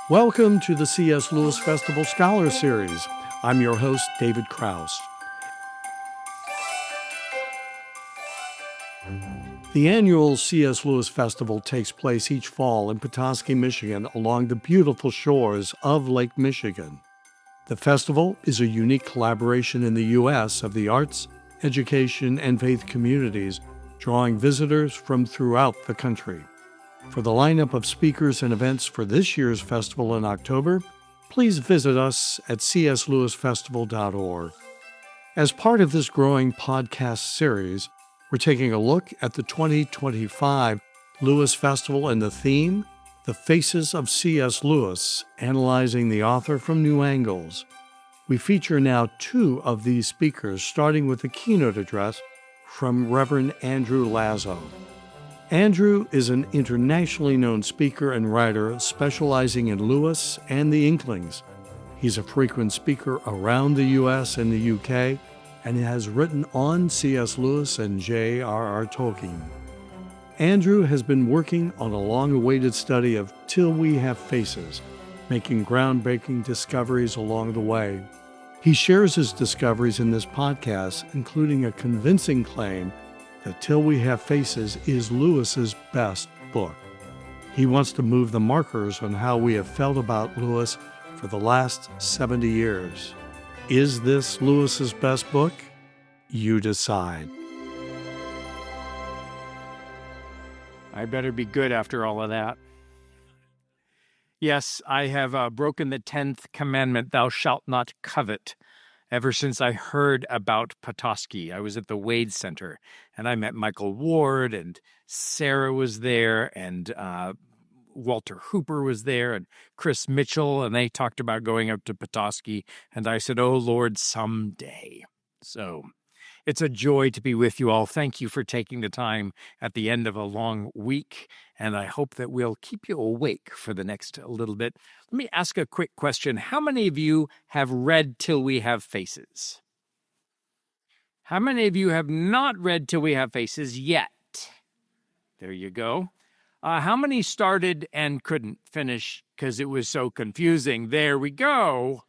Welcome to the C.S. Lewis Festival Scholar Series. I'm your host, David Krause. The annual C.S. Lewis Festival takes place each fall in Petoskey, Michigan, along the beautiful shores of Lake Michigan. The festival is a unique collaboration in the U.S. of the arts, education, and faith communities, drawing visitors from throughout the country. For the lineup of speakers and events for this year's festival in October, please visit us at cslewisfestival.org. As part of this growing podcast series, we're taking a look at the 2025 Lewis Festival and the theme, The Faces of C.S. Lewis, analyzing the author from new angles. We feature now two of these speakers, starting with a keynote address from Reverend Andrew Lazo. Andrew is an internationally known speaker and writer specializing in Lewis and the Inklings. He's a frequent speaker around the U.S. and the U.K., and has written on C.S. Lewis and J.R.R. Tolkien. Andrew has been working on a long-awaited study of Till We Have Faces, making groundbreaking discoveries along the way. He shares his discoveries in this podcast, including a convincing claim that Till We Have Faces is Lewis's best book. He wants to move the markers on how we have felt about Lewis for the last 70 years. Is this Lewis's best book? You decide. I better be good after all of that. Yes, I have broken the 10th commandment, thou shalt not covet, ever since I heard about Petoskey. I was at the Wade Center, and I met Michael Ward, and Sarah was there, and Walter Hooper was there, and Chris Mitchell, and they talked about going up to Petoskey, and I said, oh, Lord, someday. So it's a joy to be with you all. Thank you for taking the time at the end of a long week, and I hope that we'll keep you awake for the next little bit. Let me ask a quick question. How many of you have read Till We Have Faces? How many of you have not read Till We Have Faces yet? There you go. How many started and couldn't finish because it was so confusing? There we go.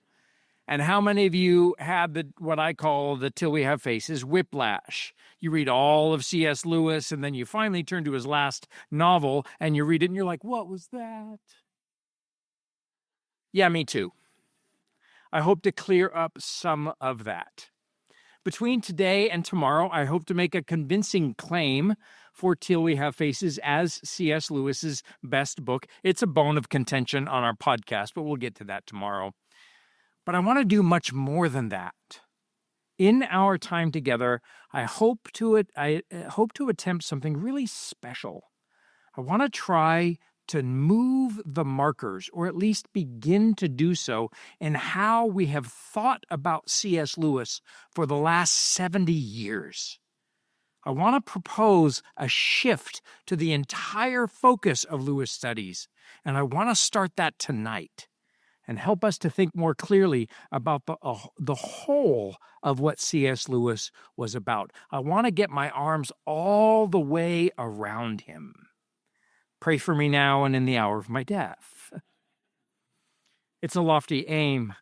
And how many of you had what I call the Till We Have Faces whiplash? You read all of C.S. Lewis, and then you finally turn to his last novel, and you read it, and you're like, what was that? Yeah, me too. I hope to clear up some of that. Between today and tomorrow, I hope to make a convincing claim for Till We Have Faces as C.S. Lewis's best book. It's a bone of contention on our podcast, but we'll get to that tomorrow. But I want to do much more than that. In our time together, I hope to attempt something really special. I want to try to move the markers, or at least begin to do so, in how we have thought about C.S. Lewis for the last 70 years. I want to propose a shift to the entire focus of Lewis studies, and I want to start that tonight and help us to think more clearly about the whole of what C.S. Lewis was about. I want to get my arms all the way around him. Pray for me now and in the hour of my death. It's a lofty aim,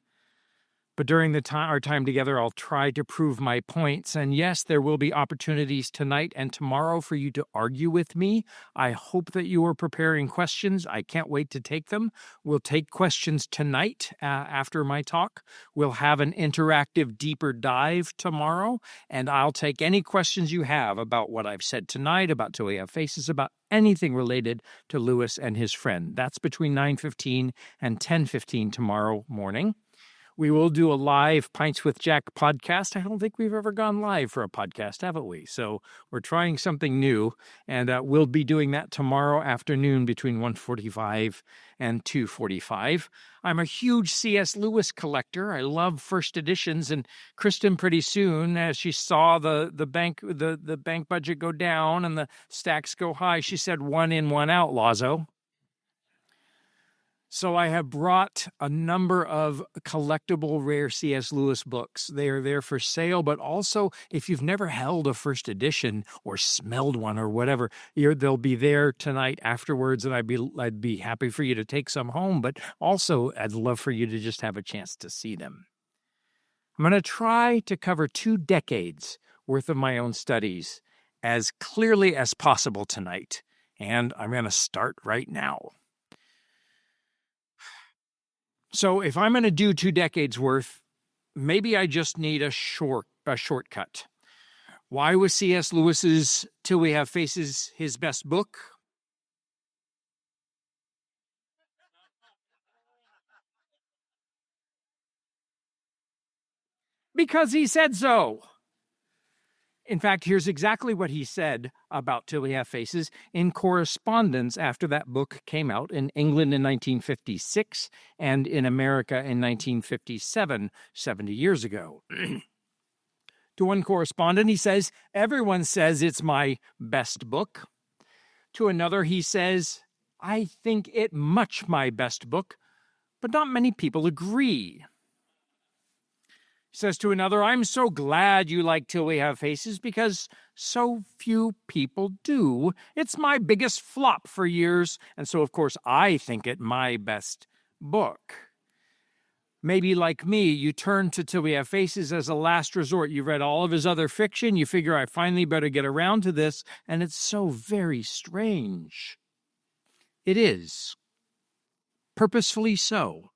but during our time together, I'll try to prove my points. And yes, there will be opportunities tonight and tomorrow for you to argue with me. I hope that you are preparing questions. I can't wait to take them. We'll take questions tonight after my talk. We'll have an interactive deeper dive tomorrow, and I'll take any questions you have about what I've said tonight, about Till We Have Faces, about anything related to Lewis and his friend. That's between 9:15 and 10:15 tomorrow morning. We will do a live Pints with Jack podcast. I don't think we've ever gone live for a podcast, haven't we? So we're trying something new, and we'll be doing that tomorrow afternoon between 1:45 and 2:45. I'm a huge C.S. Lewis collector. I love first editions, and Kristen pretty soon, as she saw the bank budget go down and the stacks go high, she said, one in, one out, Lazo. So I have brought a number of collectible rare C.S. Lewis books. They are there for sale, but also if you've never held a first edition or smelled one or whatever, they'll be there tonight afterwards, and I'd be happy for you to take some home, but also I'd love for you to just have a chance to see them. I'm going to try to cover 2 decades worth of my own studies as clearly as possible tonight, and I'm going to start right now. So if I'm going to do 2 decades worth, maybe I just need a shortcut. Why was C.S. Lewis's Till We Have Faces his best book? Because he said so. In fact, here's exactly what he said about Till We Have Faces in correspondence after that book came out in England in 1956 and in America in 1957, 70 years ago. To one correspondent, he says, "Everyone says it's my best book." To another, he says, "I think it much my best book, but not many people agree." He says to another, "I'm so glad you like Till We Have Faces because so few people do. It's my biggest flop for years, and so, of course, I think it my best book." Maybe like me, you turn to Till We Have Faces as a last resort. You've read all of his other fiction. You figure, I finally better get around to this, and it's so very strange. It is. Purposefully so.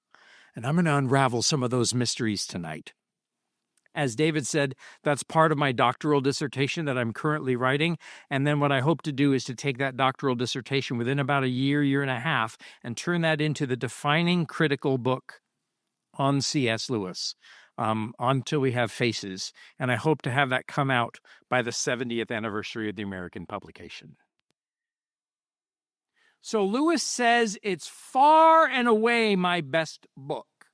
And I'm going to unravel some of those mysteries tonight. As David said, that's part of my doctoral dissertation that I'm currently writing. And then what I hope to do is to take that doctoral dissertation within about a year and a half, and turn that into the defining critical book on C.S. Lewis, on Till We Have Faces. And I hope to have that come out by the 70th anniversary of the American publication. So Lewis says it's far and away my best book.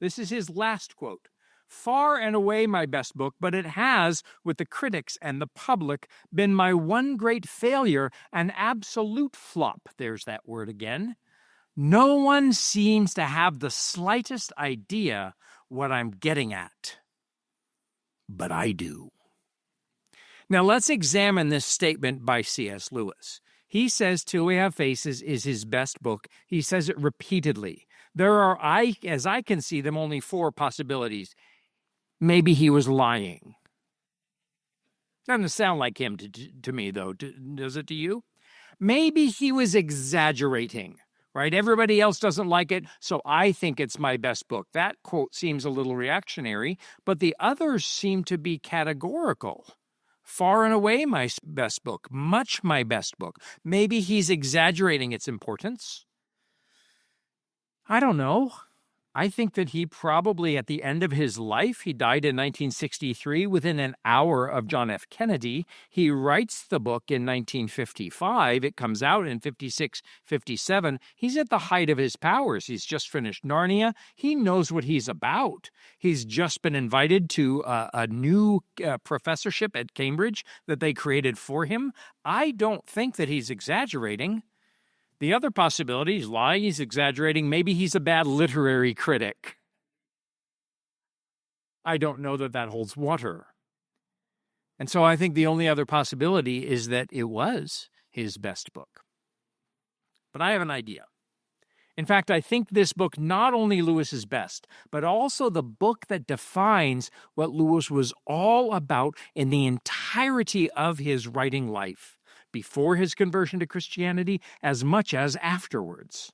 This is his last quote. Far and away my best book, but it has, with the critics and the public, been my one great failure, an absolute flop. There's that word again. No one seems to have the slightest idea what I'm getting at. But I do. Now let's examine this statement by C.S. Lewis. He says Till We Have Faces is his best book. He says it repeatedly. There are, as I can see them, only 4 possibilities. Maybe he was lying. Doesn't sound like him to me, though. Does it to you? Maybe he was exaggerating, right? Everybody else doesn't like it, so I think it's my best book. That quote seems a little reactionary, but the others seem to be categorical. Far and away my best book, much my best book. Maybe he's exaggerating its importance. I don't know. I think that he probably, at the end of his life, he died in 1963, within an hour of John F. Kennedy. He writes the book in 1955. It comes out in 56, 57. He's at the height of his powers. He's just finished Narnia. He knows what he's about. He's just been invited to a new professorship at Cambridge that they created for him. I don't think that he's exaggerating. The other possibility, he's lying, he's exaggerating, maybe he's a bad literary critic. I don't know that that holds water. And so I think the only other possibility is that it was his best book. But I have an idea. In fact, I think this book not only Lewis's best, but also the book that defines what Lewis was all about in the entirety of his writing life, before his conversion to Christianity as much as afterwards.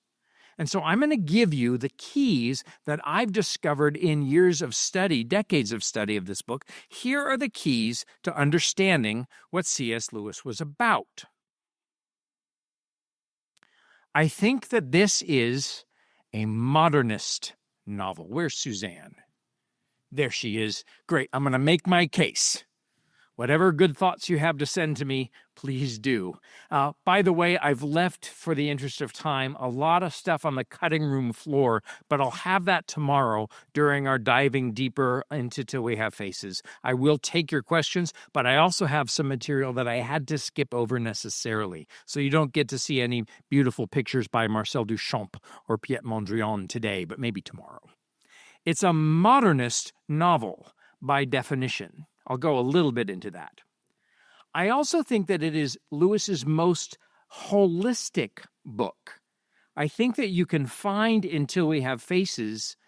And so I'm going to give you the keys that I've discovered in years of study, decades of study of this book. Here are the keys to understanding what C.S. Lewis was about. I think that this is a modernist novel. Where's Suzanne? There she is. Great. I'm going to make my case. Whatever good thoughts you have to send to me, please do. By the way, I've left, for the interest of time, a lot of stuff on the cutting room floor, but I'll have that tomorrow during our diving deeper into Till We Have Faces. I will take your questions, but I also have some material that I had to skip over necessarily, so you don't get to see any beautiful pictures by Marcel Duchamp or Piet Mondrian today, but maybe tomorrow. It's a modernist novel by definition. I'll go a little bit into that. I also think that it is Lewis's most holistic book. I think that you can find in Till We Have Faces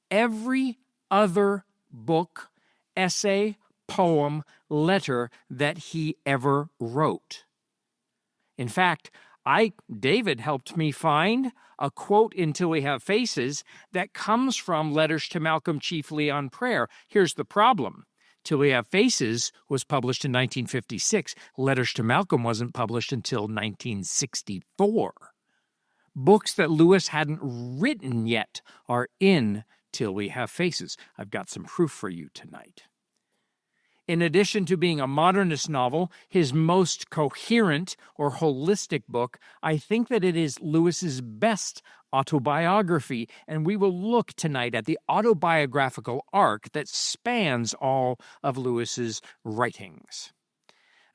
every other book, essay, poem, letter that he ever wrote. In fact, David helped me find a quote in Till We Have Faces that comes from Letters to Malcolm, chiefly on prayer. Here's the problem. Till We Have Faces was published in 1956. Letters to Malcolm wasn't published until 1964. Books that Lewis hadn't written yet are in Till We Have Faces. I've got some proof for you tonight. In addition to being a modernist novel, his most coherent or holistic book, I think that it is Lewis's best autobiography, and we will look tonight at the autobiographical arc that spans all of Lewis's writings.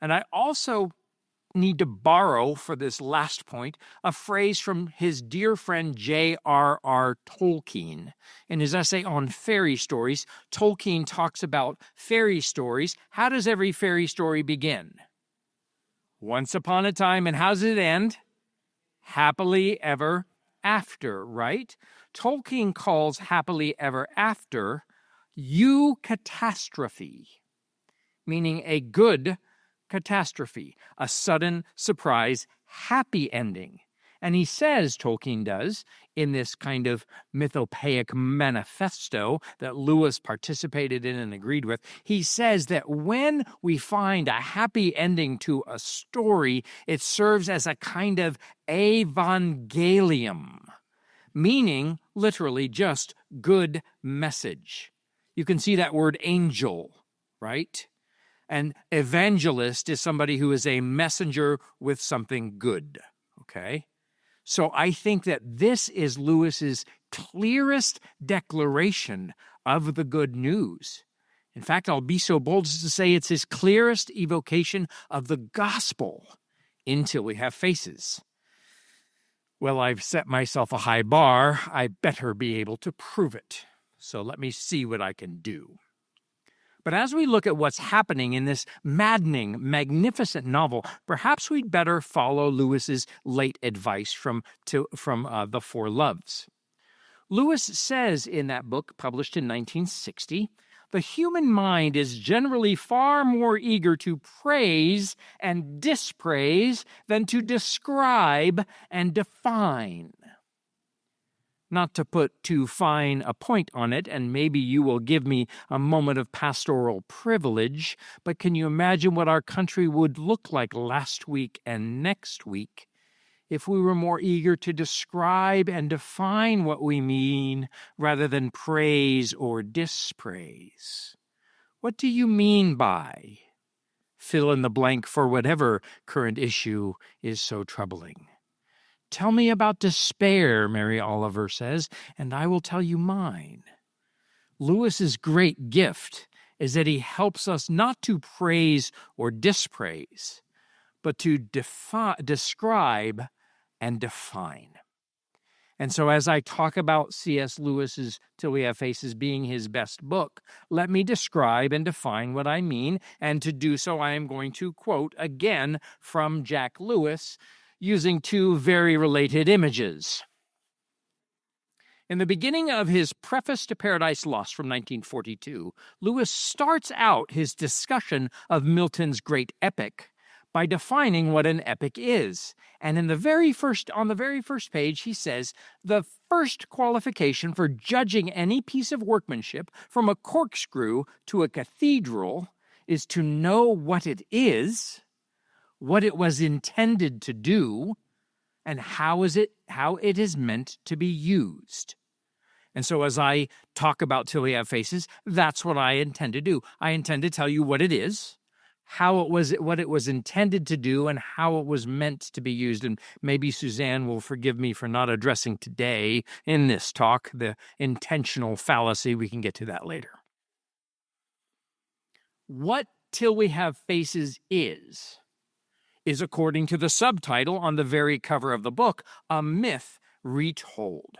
And I also need to borrow, for this last point, a phrase from his dear friend J.R.R. Tolkien. In his essay on fairy stories, Tolkien talks about fairy stories. How does every fairy story begin? Once upon a time, and how does it end? Happily ever after, right? Tolkien calls happily ever after eucatastrophe, meaning a good catastrophe, a sudden, surprise, happy ending. And he says, Tolkien does, in this kind of mythopoeic manifesto that Lewis participated in and agreed with, he says that when we find a happy ending to a story, it serves as a kind of evangelium, meaning literally just good message. You can see that word angel, right? An evangelist is somebody who is a messenger with something good, okay? So I think that this is Lewis's clearest declaration of the good news. In fact, I'll be so bold as to say it's his clearest evocation of the gospel in Till We Have Faces. Well, I've set myself a high bar. I better be able to prove it. So let me see what I can do. But as we look at what's happening in this maddening, magnificent novel, perhaps we'd better follow Lewis's late advice from The Four Loves. Lewis says in that book, published in 1960, the human mind is generally far more eager to praise and dispraise than to describe and define. Not to put too fine a point on it, and maybe you will give me a moment of pastoral privilege, but can you imagine what our country would look like last week and next week if we were more eager to describe and define what we mean rather than praise or dispraise? What do you mean by? Fill in the blank for whatever current issue is so troubling. Tell me about despair, Mary Oliver says, and I will tell you mine. Lewis's great gift is that he helps us not to praise or dispraise, but to describe and define. And so as I talk about C.S. Lewis's Till We Have Faces being his best book, let me describe and define what I mean, and to do so I am going to quote again from Jack Lewis, using two very related images. In the beginning of his Preface to Paradise Lost from 1942, Lewis starts out his discussion of Milton's great epic by defining what an epic is. And on the very first page, he says, the first qualification for judging any piece of workmanship, from a corkscrew to a cathedral, is to know what it is, what it was intended to do, and how it is meant to be used. And so as I talk about Till We Have Faces, that's what I intend to do. I intend to tell you what it is, what it was intended to do, and how it was meant to be used. And maybe Suzanne will forgive me for not addressing today in this talk the intentional fallacy. We can get to that later. What Till We Have Faces is, according to the subtitle on the very cover of the book, a myth retold.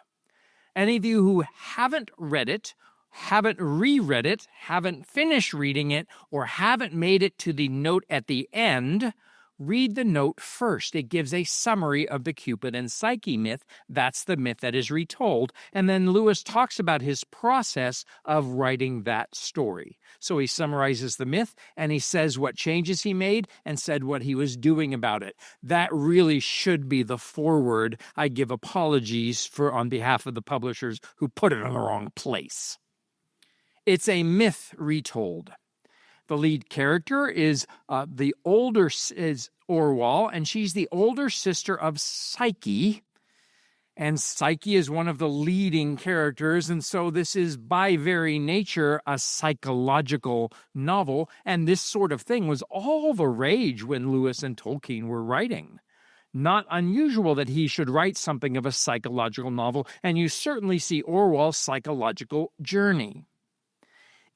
Any of you who haven't read it, haven't reread it, haven't finished reading it, or haven't made it to the note at the end, read the note first. It gives a summary of the Cupid and Psyche myth. That's the myth that is retold. And then Lewis talks about his process of writing that story. So he summarizes the myth, and he says what changes he made and said what he was doing about it. That really should be the foreword. I give apologies on behalf of the publishers who put it in the wrong place. It's a myth retold. The lead character is Orwell, and she's the older sister of Psyche. And Psyche is one of the leading characters, and so this is by very nature a psychological novel. And this sort of thing was all the rage when Lewis and Tolkien were writing. Not unusual that he should write something of a psychological novel, and you certainly see Orwell's psychological journey.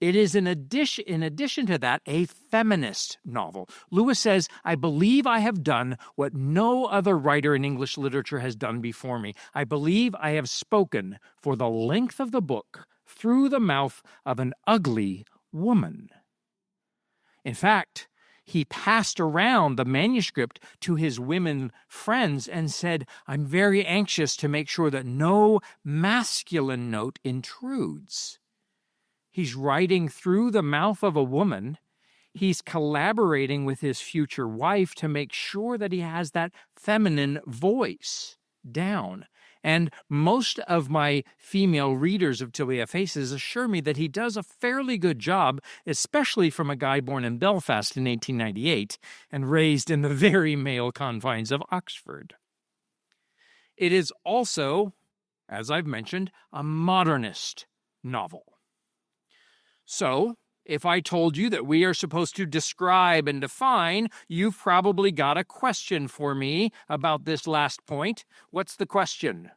It is, in addition to that, a feminist novel. Lewis says, I believe I have done what no other writer in English literature has done before me. I believe I have spoken for the length of the book through the mouth of an ugly woman. In fact, he passed around the manuscript to his women friends and said, I'm very anxious to make sure that no masculine note intrudes. He's writing through the mouth of a woman. He's collaborating with his future wife to make sure that he has that feminine voice down. And most of my female readers of Till We Have Faces assure me that he does a fairly good job, especially from a guy born in Belfast in 1898 and raised in the very male confines of Oxford. It is also, as I've mentioned, a modernist novel. So, if I told you that we are supposed to describe and define, you've probably got a question for me about this last point. What's the question?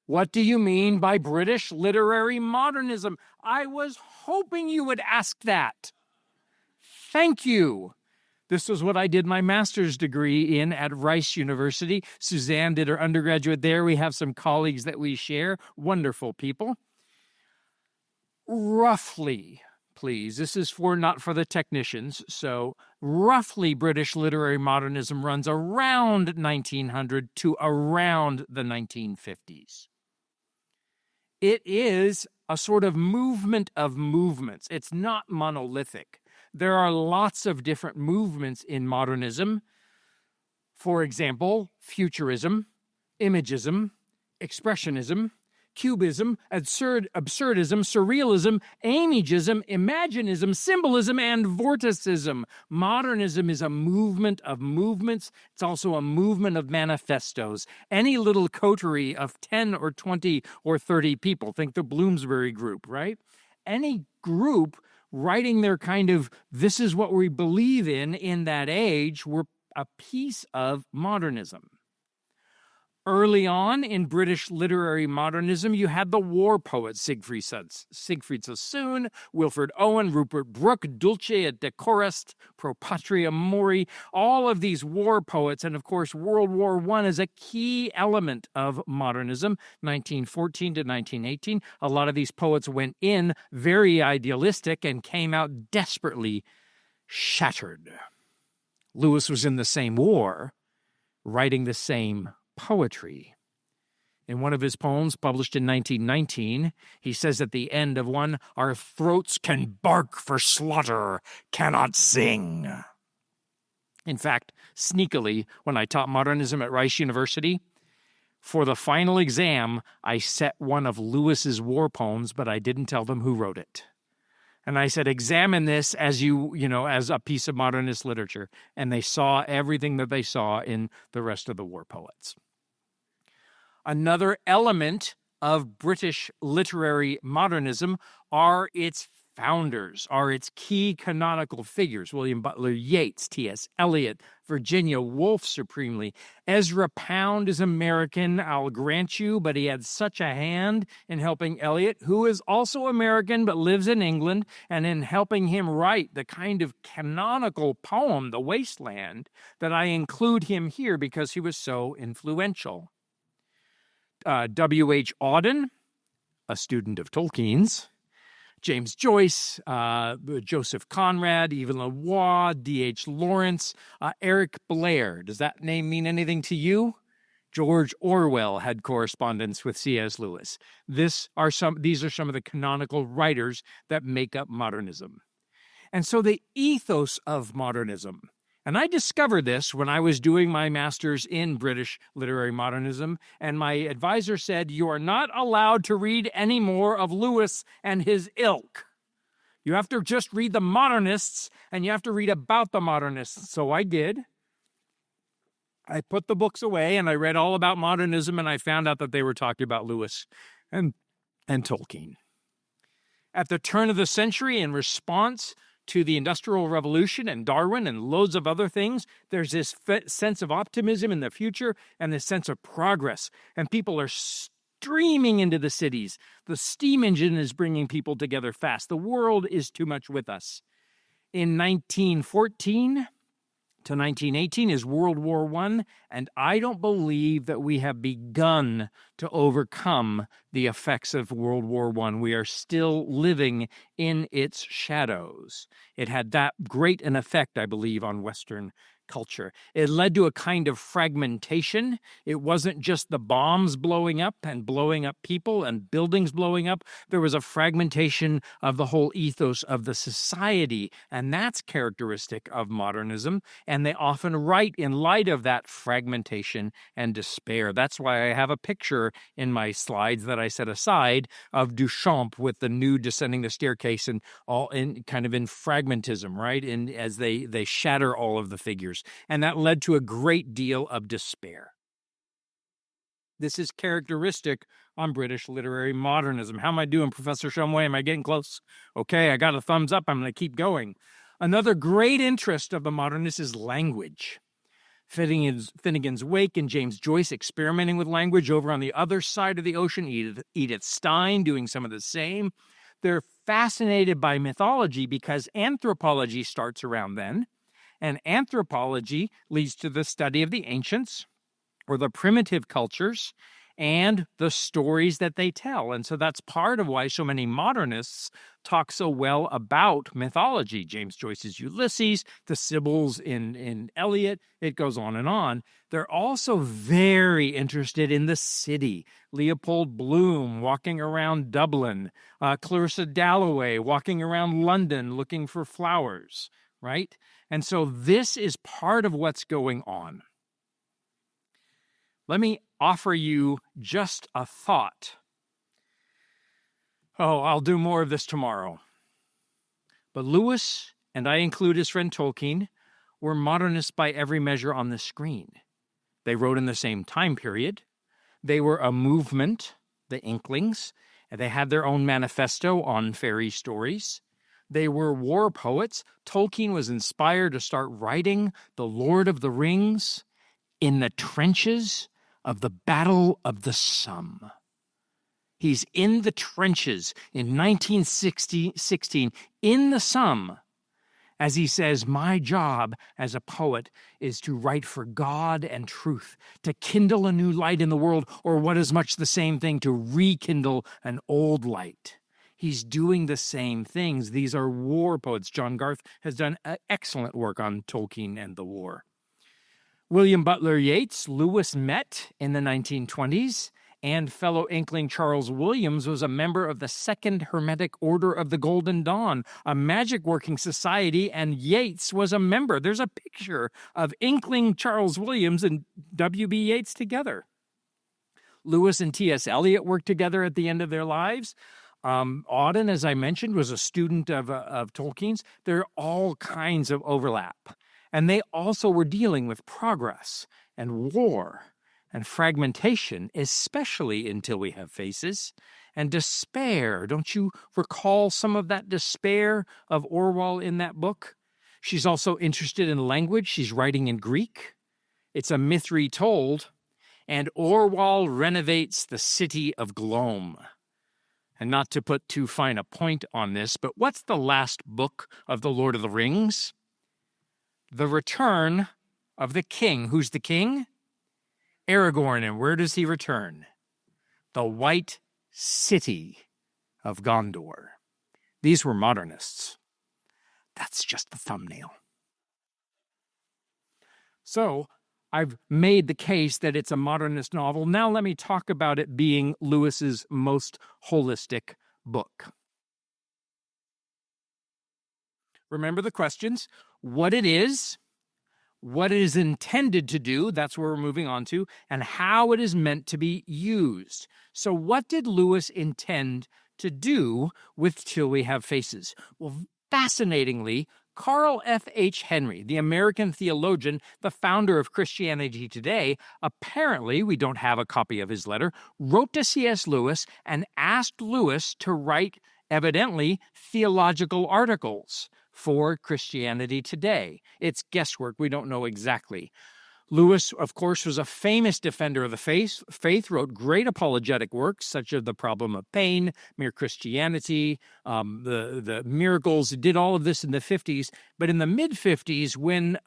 What do you mean by British literary modernism? I was hoping you would ask that. Thank you. This was what I did my master's degree in at Rice University. Suzanne did her undergraduate there. We have some colleagues that we share. Wonderful people. Roughly, please, this is not for the technicians, so roughly British literary modernism runs around 1900 to around the 1950s. It is a sort of movement of movements. It's not monolithic. There are lots of different movements in modernism. For example, futurism, imagism, expressionism, cubism, absurdism, surrealism, amegism, imaginism, symbolism, and vorticism. Modernism is a movement of movements. It's also a movement of manifestos. Any little coterie of 10 or 20 or 30 people, think the Bloomsbury group, right? Any group writing their kind of, this is what we believe in that age, were a piece of modernism. Early on in British literary modernism, you had the war poets, Siegfried Sassoon, Wilfred Owen, Rupert Brooke, Dulce et Decorest, Pro Patria Mori, all of these war poets. And of course, World War I is a key element of modernism, 1914 to 1918. A lot of these poets went in very idealistic and came out desperately shattered. Lewis was in the same war, writing the same poetry. In one of his poems published in 1919, he says at the end of one, "Our throats can bark for slaughter, cannot sing." In fact, sneakily, when I taught modernism at Rice University, for the final exam, I set one of Lewis's war poems, but I didn't tell them who wrote it. And I said, examine this as as a piece of modernist literature. And they saw everything that they saw in the rest of the war poets. Another element of British literary modernism are its founders are its key canonical figures: William Butler Yeats, T.S. Eliot, Virginia Woolf supremely. Ezra Pound is American, I'll grant you, but he had such a hand in helping Eliot, who is also American but lives in England, and in helping him write the kind of canonical poem, The Wasteland, that I include him here because he was so influential. W.H. Auden, a student of Tolkien's, James Joyce, Joseph Conrad, Yves Lavoie, D.H. Lawrence, Eric Blair. Does that name mean anything to you? George Orwell had correspondence with C.S. Lewis. These are some of the canonical writers that make up modernism. And so the ethos of modernism, and I discovered this when I was doing my master's in British literary modernism, and my advisor said, you are not allowed to read any more of Lewis and his ilk. You have to just read the modernists, and you have to read about the modernists. So I did. I put the books away, and I read all about modernism, and I found out that they were talking about Lewis and Tolkien. At the turn of the century, in response to the Industrial Revolution and Darwin and loads of other things, there's this sense of optimism in the future and this sense of progress. And people are streaming into the cities. The steam engine is bringing people together fast. The world is too much with us. In 1914 to 1918 is World War I, and I don't believe that we have begun to overcome the effects of World War I. We are still living in its shadows. It had that great an effect, I believe, on Western culture. It led to a kind of fragmentation. It wasn't just the bombs blowing up people and buildings blowing up. There was a fragmentation of the whole ethos of the society, and that's characteristic of modernism, and they often write in light of that fragmentation and despair. That's why I have a picture in my slides that I set aside of Duchamp with the nude descending the staircase and all in kind of in fragmentism, right? And as they shatter all of the figures. And that led to a great deal of despair. This is characteristic on British literary modernism. How am I doing, Professor Shumway? Am I getting close? Okay, I got a thumbs up. I'm going to keep going. Another great interest of the modernists is language. Finnegan's Wake and James Joyce experimenting with language. Over on the other side of the ocean, Edith Stein doing some of the same. They're fascinated by mythology because anthropology starts around then. And anthropology leads to the study of the ancients or the primitive cultures and the stories that they tell. And so that's part of why so many modernists talk so well about mythology. James Joyce's Ulysses, the Sibyls in Eliot, it goes on and on. They're also very interested in the city. Leopold Bloom walking around Dublin, Clarissa Dalloway walking around London looking for flowers, right? And so this is part of what's going on. Let me offer you just a thought. Oh, I'll do more of this tomorrow. But Lewis, and I include his friend Tolkien, were modernists by every measure on the screen. They wrote in the same time period. They were a movement, the Inklings, and they had their own manifesto on fairy stories. They were war poets. Tolkien was inspired to start writing The Lord of the Rings in the trenches of the Battle of the Somme. He's in the trenches in 1916 in the Somme. As he says, my job as a poet is to write for God and truth, to kindle a new light in the world, or what is much the same thing, to rekindle an old light. He's doing the same things. These are war poets. John Garth has done excellent work on Tolkien and the war. William Butler Yeats, Lewis met in the 1920s, and fellow Inkling Charles Williams was a member of the Second Hermetic Order of the Golden Dawn, a magic working society, and Yeats was a member. There's a picture of Inkling Charles Williams and W.B. Yeats together. Lewis and T.S. Eliot worked together at the end of their lives. Auden, as I mentioned, was a student of Tolkien's. There are all kinds of overlap. And they also were dealing with progress and war and fragmentation, especially in Till We Have Faces, and despair. Don't you recall some of that despair of Orwell in that book? She's also interested in language. She's writing in Greek. It's a myth retold, and Orwell renovates the city of Glome. And not to put too fine a point on this, but what's the last book of The Lord of the Rings? The Return of the King. Who's the king? Aragorn. And where does he return? The White City of Gondor. These were modernists. That's just the thumbnail. So, I've made the case that it's a modernist novel. Now let me talk about it being Lewis's most holistic book. Remember the questions: what it is intended to do, that's where we're moving on to, and how it is meant to be used. So what did Lewis intend to do with Till We Have Faces? Well, fascinatingly, Carl F. H. Henry, the American theologian, the founder of Christianity Today, apparently, we don't have a copy of his letter, wrote to C.S. Lewis and asked Lewis to write, evidently, theological articles for Christianity Today. It's guesswork. We don't know exactly. Lewis, of course, was a famous defender of the faith, wrote great apologetic works such as The Problem of Pain, Mere Christianity, the Miracles, did all of this in the 50s. But in the mid-50s, when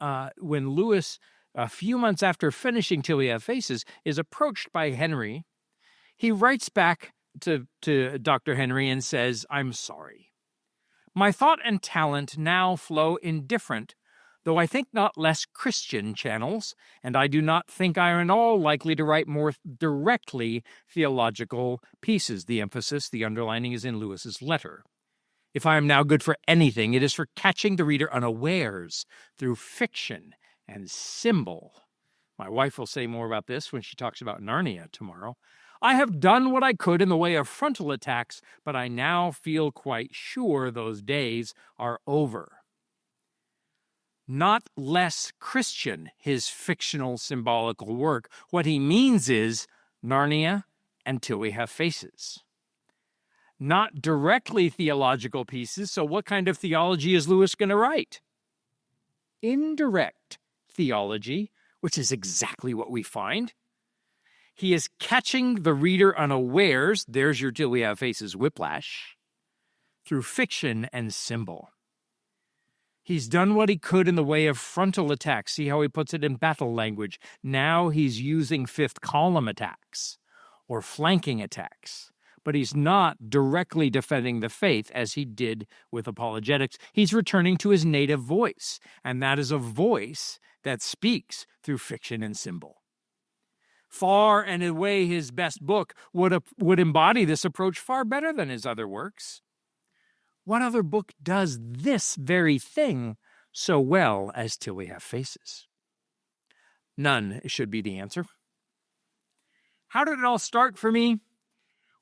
Lewis, a few months after finishing Till We Have Faces, is approached by Henry, he writes back to Dr. Henry and says, "I'm sorry. My thought and talent now flow in different, though I think not less Christian channels, and I do not think I am at all likely to write more directly theological pieces." The emphasis, the underlining is in Lewis's letter. "If I am now good for anything, it is for catching the reader unawares through fiction and symbol." My wife will say more about this when she talks about Narnia tomorrow. "I have done what I could in the way of frontal attacks, but I now feel quite sure those days are over." Not less Christian, his fictional symbolical work. What he means is Narnia and Till We Have Faces. Not directly theological pieces, so what kind of theology is Lewis going to write? Indirect theology, which is exactly what we find. He is catching the reader unawares, there's your Till We Have Faces whiplash, through fiction and symbol. He's done what he could in the way of frontal attacks. See how he puts it in battle language. Now he's using fifth column attacks or flanking attacks. But he's not directly defending the faith as he did with apologetics. He's returning to his native voice, and that is a voice that speaks through fiction and symbol. Far and away his best book would embody this approach far better than his other works. What other book does this very thing so well as Till We Have Faces? None should be the answer. How did it all start for me?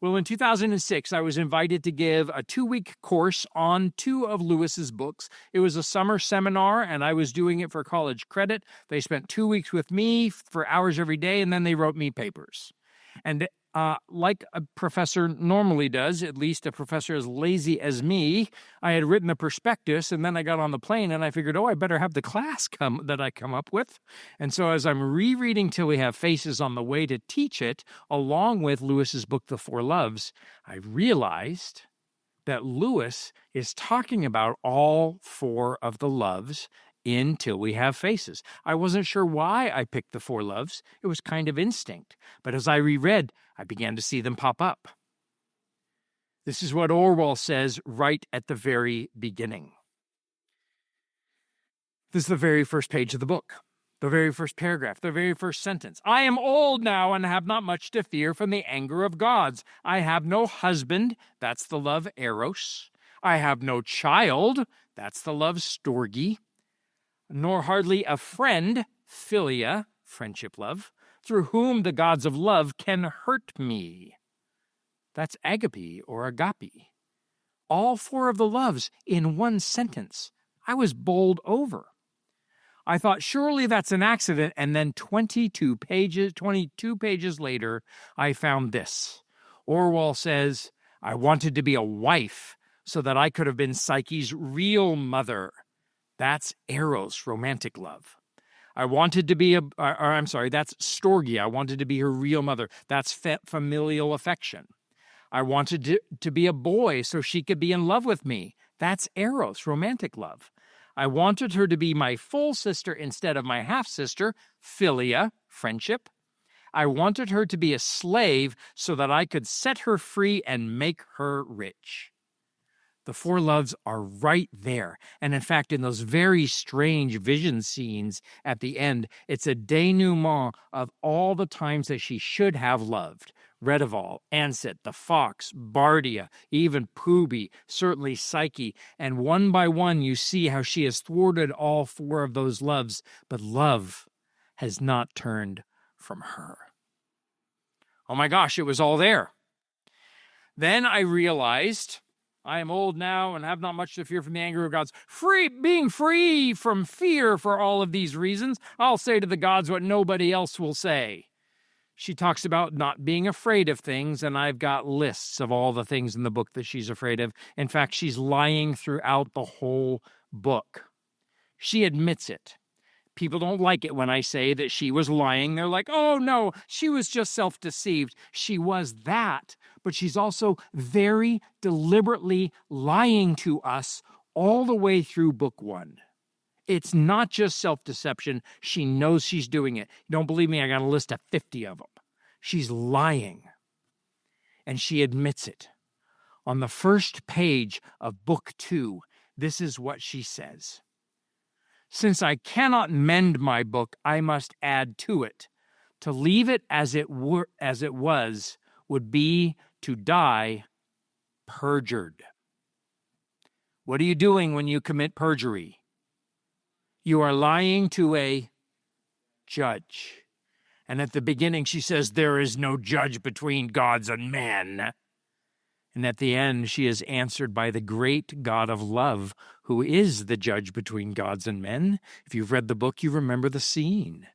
Well, in 2006, I was invited to give a 2-week course on 2 of Lewis's books. It was a summer seminar, and I was doing it for college credit. They spent 2 weeks with me for hours every day, and then they wrote me papers. And like a professor normally does, at least a professor as lazy as me, I had written the prospectus, and then I got on the plane, and I figured, I better have the class that I come up with. And so as I'm rereading Till We Have Faces on the way to teach it, along with Lewis's book, The Four Loves, I realized that Lewis is talking about all 4 of the loves in Till We Have Faces. I wasn't sure why I picked the 4 loves. It was kind of instinct. But as I reread, I began to see them pop up. This is what Orwell says right at the very beginning. This is the very first page of the book, the very first paragraph, the very first sentence. "I am old now and have not much to fear from the anger of gods. I have no husband," that's the love Eros. "I have no child," that's the love Storge. "Nor hardly a friend," Philia, friendship love, "through whom the gods of love can hurt me." That's agape or agape. All 4 of the loves in one sentence. I was bowled over. I thought, surely that's an accident, and then 22 pages later, I found this. Orwell says, I wanted to be a wife so that I could have been Psyche's real mother. That's eros, romantic love. I wanted to be that's storge. I wanted to be her real mother. That's familial affection. I wanted to be a boy so she could be in love with me. That's eros, romantic love. I wanted her to be my full sister instead of my half-sister, philia, friendship. I wanted her to be a slave so that I could set her free and make her rich. The four loves are right there. And in fact, in those very strange vision scenes at the end, it's a denouement of all the times that she should have loved. Redival, Anset, the fox, Bardia, even Pubi, certainly Psyche, and one by one you see how she has thwarted all four of those loves, but love has not turned from her. Oh my gosh, it was all there. Then I realized I am old now and have not much to fear from the anger of gods. Being free from fear for all of these reasons, I'll say to the gods what nobody else will say. She talks about not being afraid of things, and I've got lists of all the things in the book that she's afraid of. In fact, she's lying throughout the whole book. She admits it. People don't like it when I say that she was lying. They're like, oh no, she was just self-deceived. She was that, but she's also very deliberately lying to us all the way through book one. It's not just self-deception. She knows she's doing it. You don't believe me? I got a list of 50 of them. She's lying, and she admits it. On the first page of book 2, this is what she says. Since I cannot mend my book, I must add to it. To leave it as it was would be to die perjured. What are you doing when you commit perjury? You are lying to a judge. And at the beginning, she says, there is no judge between gods and men. And at the end, she is answered by the great God of love, who is the judge between gods and men. If you've read the book, you remember the scene.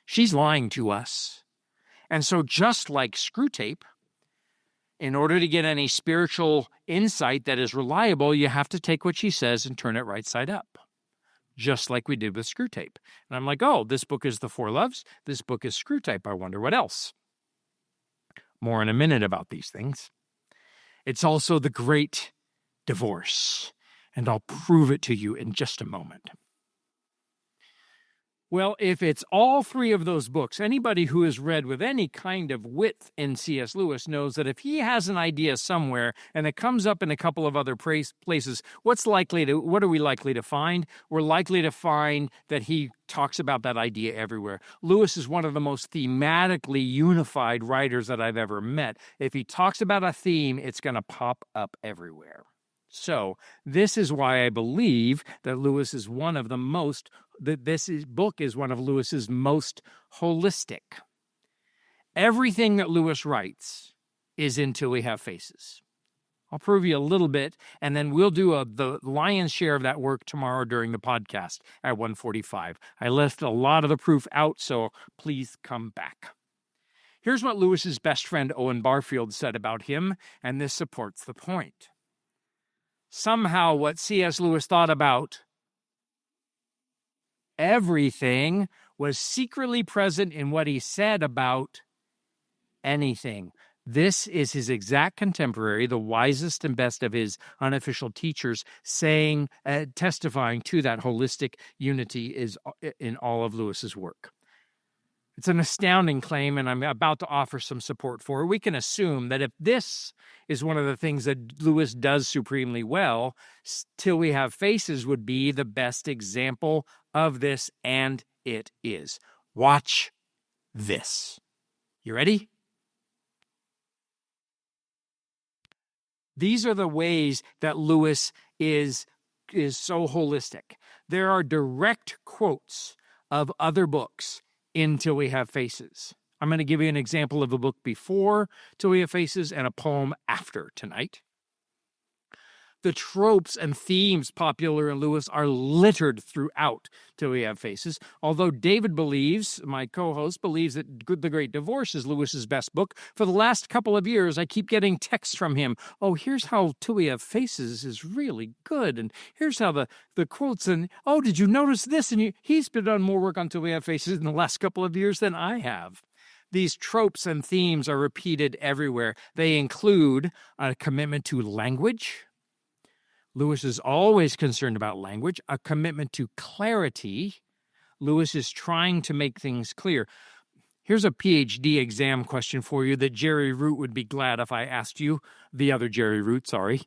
She's lying to us. And so just like Screwtape, in order to get any spiritual insight that is reliable, you have to take what she says and turn it right side up. Just like we did with Screwtape. And I'm like, oh, this book is the Four Loves. This book is Screwtape. I wonder what else. More in a minute about these things. It's also the great divorce, and I'll prove it to you in just a moment. Well, if it's all three of those books, anybody who has read with any kind of width in C.S. Lewis knows that if he has an idea somewhere and it comes up in a couple of other places, what are we likely to find? We're likely to find that he talks about that idea everywhere. Lewis is one of the most thematically unified writers that I've ever met. If he talks about a theme, it's going to pop up everywhere. So this is why I believe that this book is one of Lewis's most holistic. Everything that Lewis writes is Until We Have Faces. I'll prove you a little bit, and then we'll do the lion's share of that work tomorrow during the podcast at 1:45. I left a lot of the proof out, so please come back. Here's what Lewis's best friend Owen Barfield said about him, and this supports the point. Somehow what C.S. Lewis thought about everything was secretly present in what he said about anything. This is his exact contemporary, the wisest and best of his unofficial teachers, testifying to that holistic unity is in all of Lewis's work. It's an astounding claim, and I'm about to offer some support for it. We can assume that if this is one of the things that Lewis does supremely well, Till We Have Faces would be the best example of this, and it is. Watch this. You ready? These are the ways that Lewis is so holistic. There are direct quotes of other books in Till We Have Faces. I'm going to give you an example of a book before Till We Have Faces and a poem after tonight. The tropes and themes popular in Lewis are littered throughout Till We Have Faces, although David believes, my co-host, believes that The Great Divorce is Lewis's best book. For the last couple of years, I keep getting texts from him. Oh, here's how Till We Have Faces is really good, and here's how the quotes, and oh, did you notice this? And he's been done more work on Till We Have Faces in the last couple of years than I have. These tropes and themes are repeated everywhere. They include a commitment to language. Lewis is always concerned about language, a commitment to clarity. Lewis is trying to make things clear. Here's a PhD exam question for you that Jerry Root would be glad if I asked you, the other Jerry Root, sorry.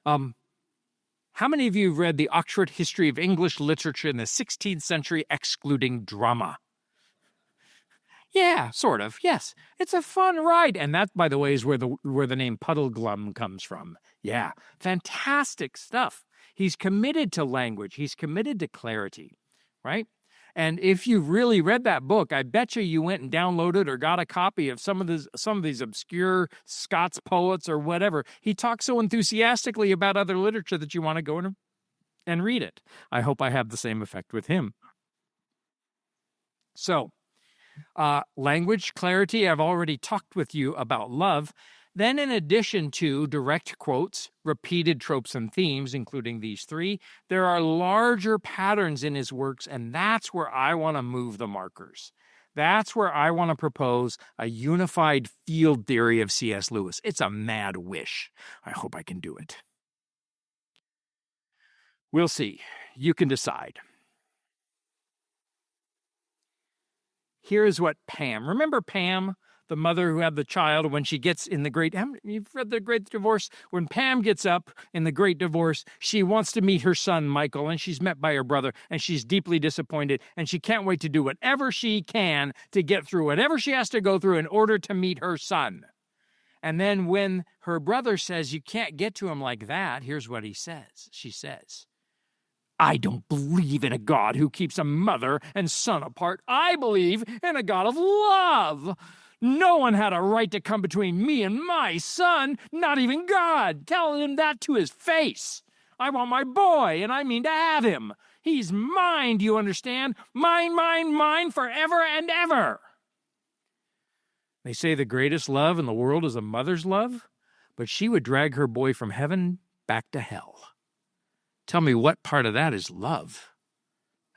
How many of you have read the Oxford History of English Literature in the 16th Century, excluding drama? Yeah, sort of, yes. It's a fun ride. And that, by the way, is where the name Puddleglum comes from. Yeah, fantastic stuff. He's committed to language. He's committed to clarity, right? And if you've really read that book, I bet you went and downloaded or got a copy of some of these obscure Scots poets or whatever. He talks so enthusiastically about other literature that you want to go and read it. I hope I have the same effect with him. So, language, clarity, I've already talked with you about love. Then, in addition to direct quotes, repeated tropes and themes, including these three, there are larger patterns in his works, and that's where I want to move the markers. That's where I want to propose a unified field theory of C.S. Lewis. It's a mad wish. I hope I can do it. We'll see. You can decide. Here's what Pam, remember Pam, the mother who had the child, when she gets in the great, you've read The Great Divorce? When Pam gets up in The Great Divorce, she wants to meet her son, Michael, and she's met by her brother, and she's deeply disappointed, and she can't wait to do whatever she can to get through whatever she has to go through in order to meet her son. And then when her brother says, you can't get to him like that, here's what she says, I don't believe in a God who keeps a mother and son apart. I believe in a God of love. No one had a right to come between me and my son, not even God. Tell him that to his face. I want my boy, and I mean to have him. He's mine, do you understand? Mine, mine, mine, forever and ever. They say the greatest love in the world is a mother's love, but she would drag her boy from heaven back to hell. Tell me what part of that is love?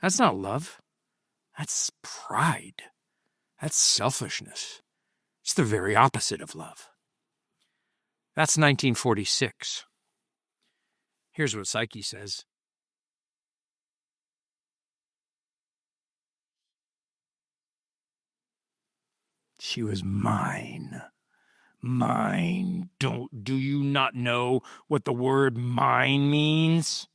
That's not love. That's pride. That's selfishness. It's the very opposite of love. That's 1946. Here's what Psyche says. She was mine. Mine. Do you not know what the word mine means?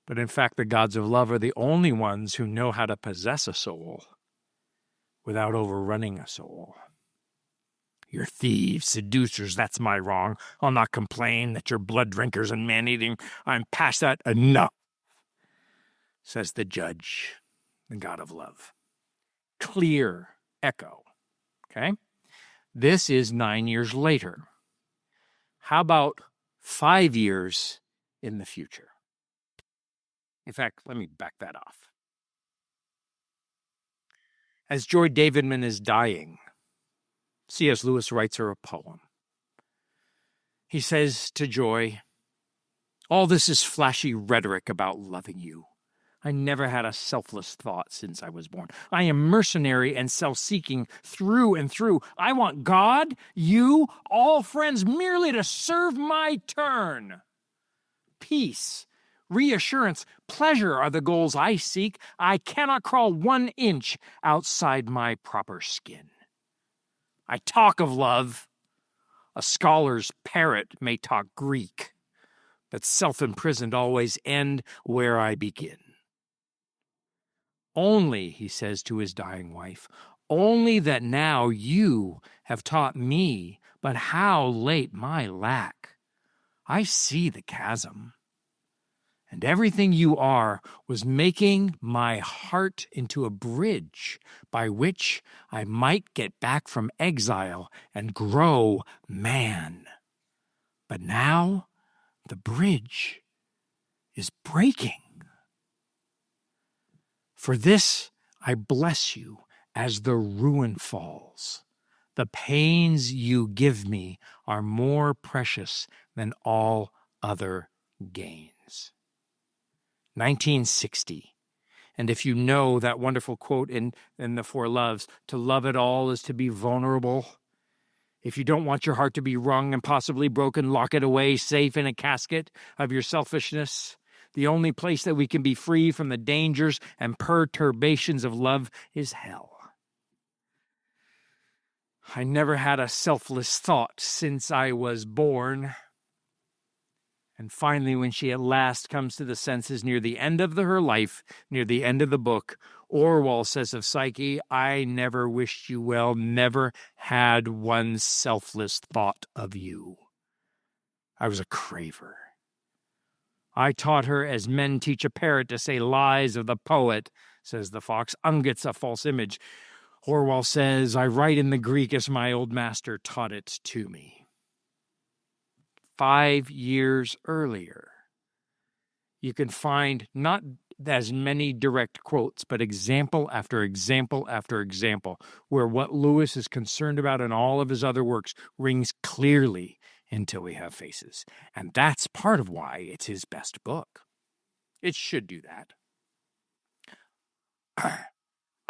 But in fact, the gods of love are the only ones who know how to possess a soul without overrunning a soul. You're thieves, seducers, that's my wrong. I'll not complain that you're blood drinkers and man-eating. I'm past that. Enough, says the judge, the god of love. Clear echo, okay? This is 9 years later. How about 5 years in the future? In fact, let me back that off. As Joy Davidman is dying, C.S. Lewis writes her a poem. He says to Joy, all this is flashy rhetoric about loving you. I never had a selfless thought since I was born. I am mercenary and self-seeking through and through. I want God, you, all friends merely to serve my turn. Peace, reassurance, pleasure are the goals I seek. I cannot crawl 1 inch outside my proper skin. I talk of love. A scholar's parrot may talk Greek, but self-imprisoned always end where I begin. Only, he says to his dying wife, only that now you have taught me, but how late my lack. I see the chasm. And everything you are was making my heart into a bridge by which I might get back from exile and grow man. But now The bridge is breaking. For this I bless you as the ruin falls. The pains you give me are more precious than all other gains. 1960. And if you know that wonderful quote in The Four Loves, to love at all is to be vulnerable. If you don't want your heart to be wrung and possibly broken, lock it away safe in a casket of your selfishness. The only place that we can be free from the dangers and perturbations of love is hell. I never had a selfless thought since I was born. And finally, when she at last comes to the senses near the end of her life, near the end of the book, Orwell says of Psyche, I never wished you well, never had one selfless thought of you. I was a craver. I taught her as men teach a parrot to say lies of the poet, says the fox. Unget's a false image. Orwell says, I write in the Greek as my old master taught it to me. 5 years earlier, you can find not as many direct quotes, but example after example after example, where what Lewis is concerned about in all of his other works rings clearly Until We Have Faces. And that's part of why it's his best book. It should do that.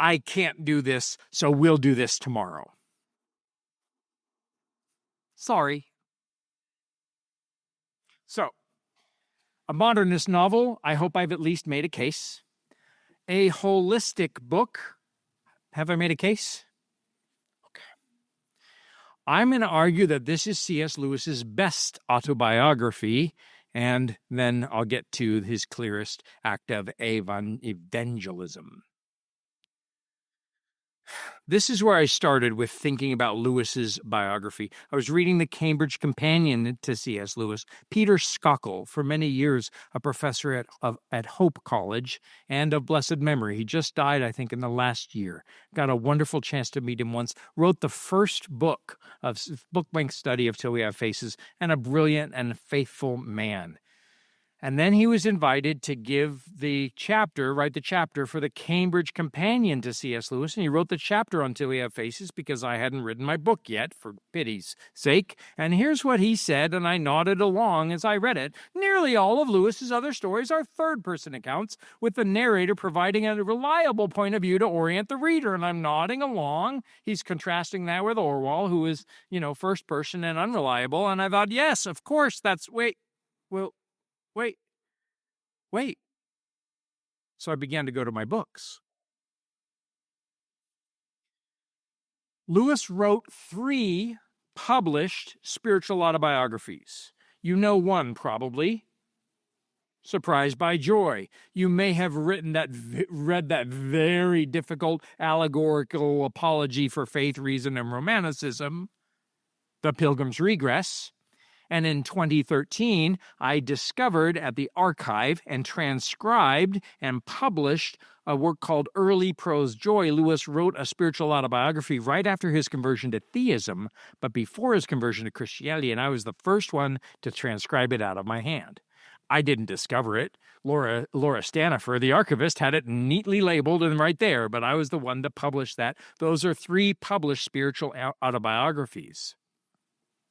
I can't do this, so we'll do this tomorrow. Sorry. So, a modernist novel, I hope I've at least made a case. A holistic book, have I made a case? Okay. I'm going to argue that this is C.S. Lewis's best autobiography, and then I'll get to his clearest act of evangelism. This is where I started with thinking about Lewis's biography. I was reading the Cambridge Companion to C.S. Lewis. Peter Skokel, for many years a professor at Hope College and of blessed memory. He just died, I think, in the last year. Got a wonderful chance to meet him once. Wrote the first book of book-length study of Till We Have Faces, and a brilliant and faithful man. And then he was invited to write the chapter for the Cambridge Companion to C.S. Lewis, and he wrote the chapter on Till We Have Faces because I hadn't written my book yet, for pity's sake. And here's what he said, and I nodded along as I read it. Nearly all of Lewis's other stories are third-person accounts, with the narrator providing a reliable point of view to orient the reader, and I'm nodding along. He's contrasting that with Orwell, who is, first-person and unreliable, and I thought, yes, of course, Wait. So I began to go to my books. Lewis wrote 3 published spiritual autobiographies. You know one, probably. Surprised by Joy. You may have read that very difficult allegorical apology for faith, reason, and romanticism, The Pilgrim's Regress. And in 2013, I discovered at the archive and transcribed and published a work called Early Prose Joy. Lewis wrote a spiritual autobiography right after his conversion to theism, but before his conversion to Christianity, and I was the first one to transcribe it out of my hand. I didn't discover it. Laura Stanifer, the archivist, had it neatly labeled and right there, but I was the one to publish that. Those are 3 published spiritual autobiographies.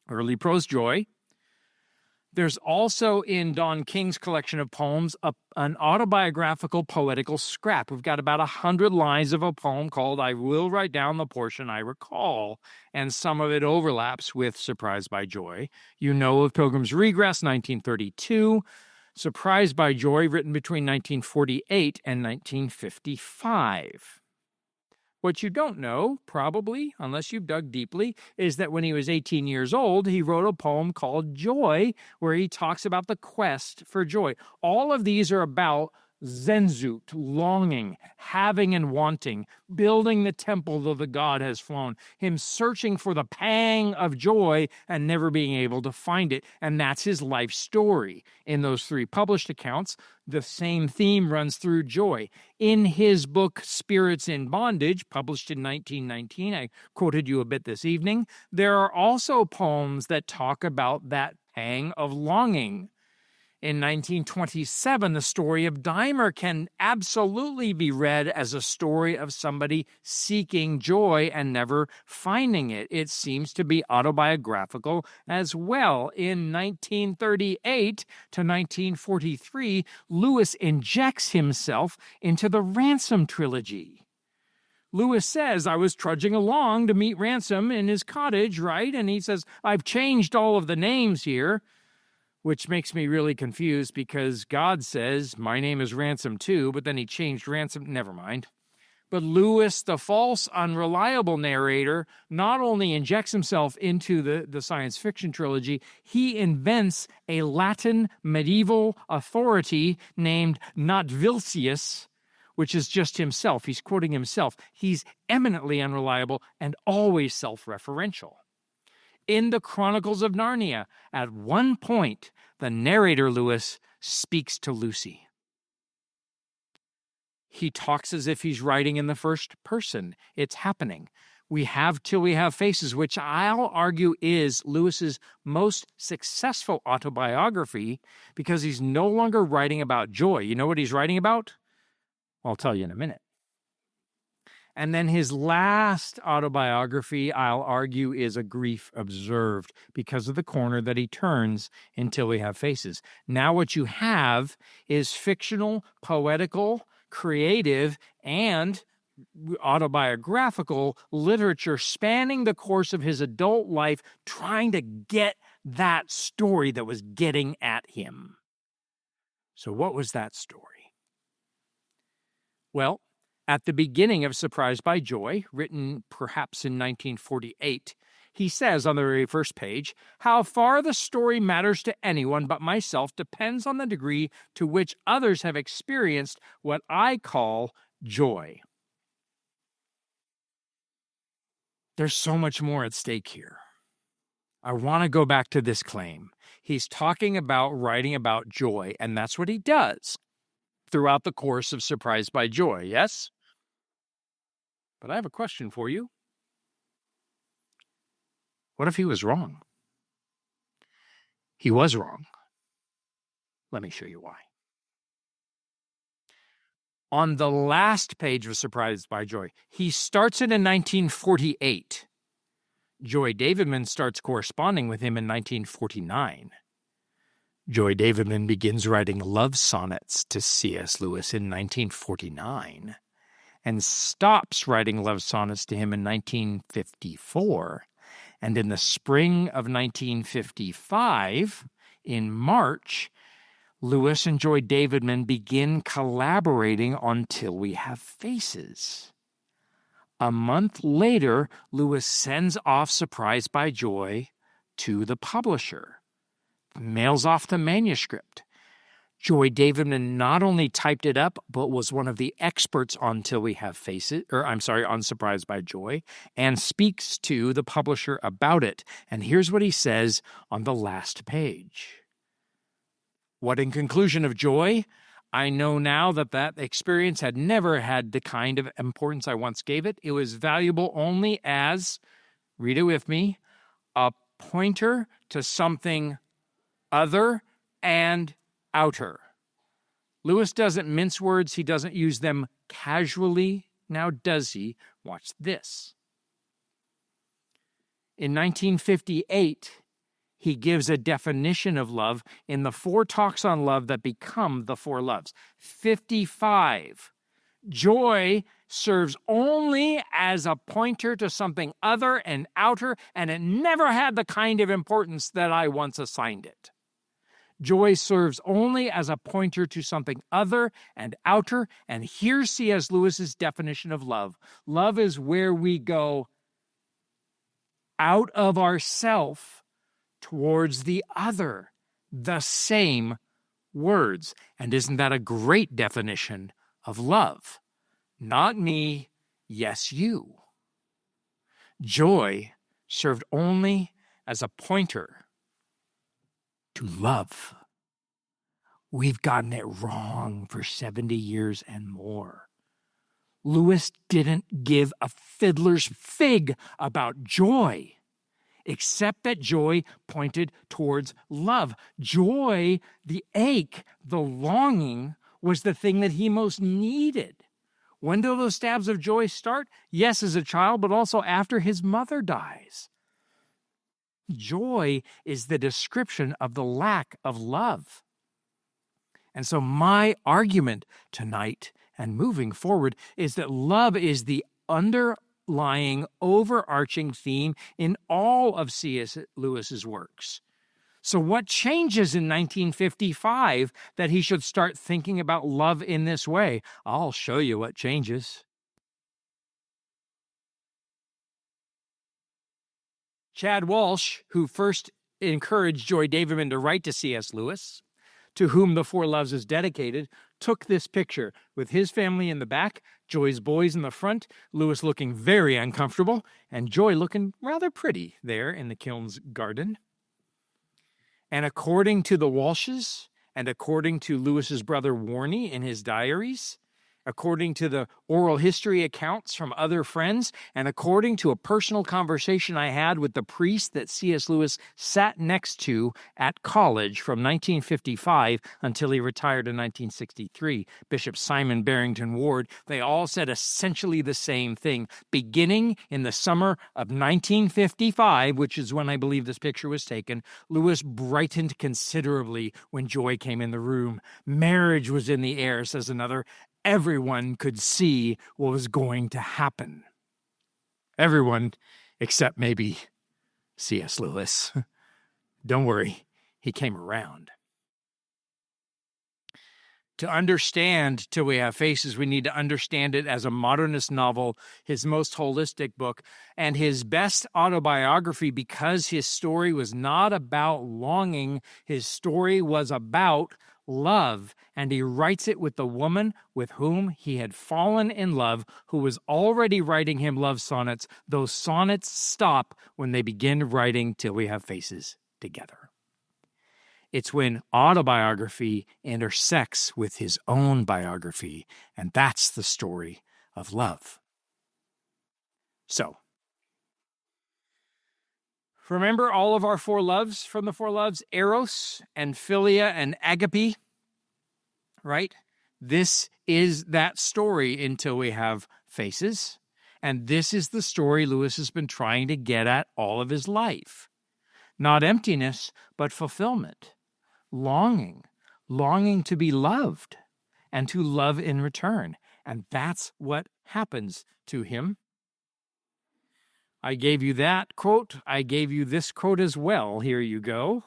Early Prose Joy. There's also in Don King's collection of poems an autobiographical poetical scrap. We've got about 100 lines of a poem called I Will Write Down the Portion I Recall, and some of it overlaps with Surprised by Joy. You know of Pilgrim's Regress, 1932. Surprised by Joy, written between 1948 and 1955. What you don't know, probably, unless you've dug deeply, is that when he was 18 years old, he wrote a poem called Joy, where he talks about the quest for joy. All of these are about Sehnsucht, longing, having and wanting, building the temple though the god has flown, him searching for the pang of joy and never being able to find it. And that's his life story. In those 3 published accounts, the same theme runs through joy. In his book, Spirits in Bondage, published in 1919, I quoted you a bit this evening, there are also poems that talk about that pang of longing. In 1927, the story of Dahmer can absolutely be read as a story of somebody seeking joy and never finding it. It seems to be autobiographical as well. In 1938 to 1943, Lewis injects himself into the Ransom trilogy. Lewis says, I was trudging along to meet Ransom in his cottage, right? And he says, I've changed all of the names here, which makes me really confused because God says, my name is Ransom too, but then he changed Ransom. Never mind. But Lewis, the false, unreliable narrator, not only injects himself into the science fiction trilogy, he invents a Latin medieval authority named Notvilsius, which is just himself. He's quoting himself. He's eminently unreliable and always self-referential. In the Chronicles of Narnia, at one point, the narrator, Lewis, speaks to Lucy. He talks as if he's writing in the first person. It's happening. We have Till We Have Faces, which I'll argue is Lewis's most successful autobiography because he's no longer writing about joy. You know what he's writing about? I'll tell you in a minute. And then his last autobiography, I'll argue, is A Grief Observed because of the corner that he turns in Till We Have Faces. Now what you have is fictional, poetical, creative, and autobiographical literature spanning the course of his adult life, trying to get that story that was getting at him. So what was that story? Well, at the beginning of Surprised by Joy, written perhaps in 1948, he says on the very first page, how far the story matters to anyone but myself depends on the degree to which others have experienced what I call joy. There's so much more at stake here. I want to go back to this claim. He's talking about writing about joy, and that's what he does throughout the course of Surprised by Joy, yes? But I have a question for you. What if he was wrong? He was wrong. Let me show you why. On the last page of Surprised by Joy, he starts it in 1948. Joy Davidman starts corresponding with him in 1949. Joy Davidman begins writing love sonnets to C.S. Lewis in 1949 and stops writing love sonnets to him in 1954. And in the spring of 1955, in March, Lewis and Joy Davidman begin collaborating on Till We Have Faces. A month later, Lewis sends off Surprised by Joy to the publisher, mails off the manuscript. Joy Davidman not only typed it up, but was one of the experts on Till We Have Faces, on Surprised by Joy, and speaks to the publisher about it. And here's what he says on the last page. What in conclusion of Joy? I know now that that experience had never had the kind of importance I once gave it. It was valuable only as, read it with me, a pointer to something other and outer. Lewis doesn't mince words. He doesn't use them casually. Now does he? Watch this. In 1958, he gives a definition of love in the 4 talks on love that become the 4 loves. 55. Joy serves only as a pointer to something other and outer, and it never had the kind of importance that I once assigned it. Joy serves only as a pointer to something other and outer, and here's C.S. Lewis's definition of love. Love is where we go out of ourself towards the other, the same words. And isn't that a great definition of love? Not me, yes, you. Joy served only as a pointer to love. We've gotten it wrong for 70 years and more. Lewis didn't give a fiddler's fig about joy. except that joy pointed towards love. Joy, the ache, the longing, was the thing that he most needed. When do those stabs of joy start? Yes, as a child, but also after his mother dies. Joy is the description of the lack of love. And so my argument tonight and moving forward is that love is the underlying, overarching theme in all of C.S. Lewis's works. So what changes in 1955 that he should start thinking about love in this way? I'll show you what changes. Chad Walsh, who first encouraged Joy Davidman to write to C.S. Lewis, to whom The Four Loves is dedicated, took this picture with his family in the back, Joy's boys in the front, Lewis looking very uncomfortable, and Joy looking rather pretty there in the Kiln's garden. And according to the Walshes, and according to Lewis's brother Warney in his diaries, according to the oral history accounts from other friends, and according to a personal conversation I had with the priest that C.S. Lewis sat next to at college from 1955 until he retired in 1963, Bishop Simon Barrington Ward, they all said essentially the same thing. Beginning in the summer of 1955, which is when I believe this picture was taken, Lewis brightened considerably when Joy came in the room. Marriage was in the air, says another. Everyone could see what was going to happen. Everyone except maybe C.S. Lewis. Don't worry, he came around. To understand Till We Have Faces, we need to understand it as a modernist novel, his most holistic book, and his best autobiography because his story was not about longing. His story was about love, and he writes it with the woman with whom he had fallen in love, who was already writing him love sonnets. Those sonnets stop when they begin writing Till We Have Faces together. It's when autobiography intersects with his own biography, and that's the story of love. So, remember all of our four loves from the four loves? Eros and Philia and Agape, right? This is that story until we have faces. And this is the story Lewis has been trying to get at all of his life. Not emptiness, but fulfillment. Longing to be loved and to love in return. And that's what happens to him. I gave you that quote. I gave you this quote as well. Here you go.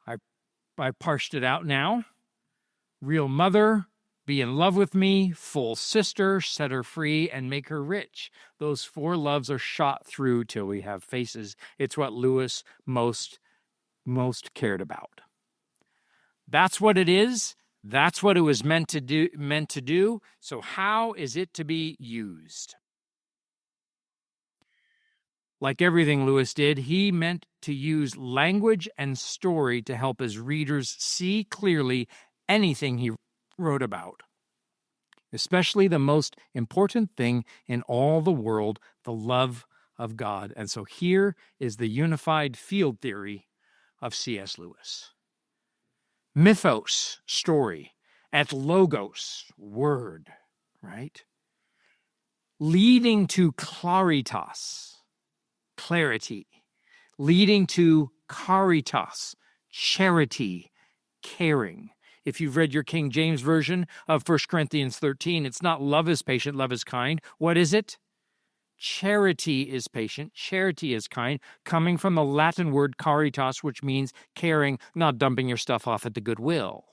I parsed it out now. Real mother, be in love with me. Full sister, set her free and make her rich. Those four loves are shot through till we have faces. It's what Lewis most cared about. That's what it is. That's what it was meant to do. So how is it to be used? Like everything Lewis did, he meant to use language and story to help his readers see clearly anything he wrote about, especially the most important thing in all the world, the love of God. And so here is the unified field theory of C.S. Lewis. Mythos, story, et logos, word, right? Leading to claritas, clarity, leading to caritas, charity, caring. If you've read your King James Version of 1 Corinthians 13, it's not love is patient, love is kind. What is it? Charity is patient, charity is kind, coming from the Latin word caritas, which means caring, not dumping your stuff off at the Goodwill.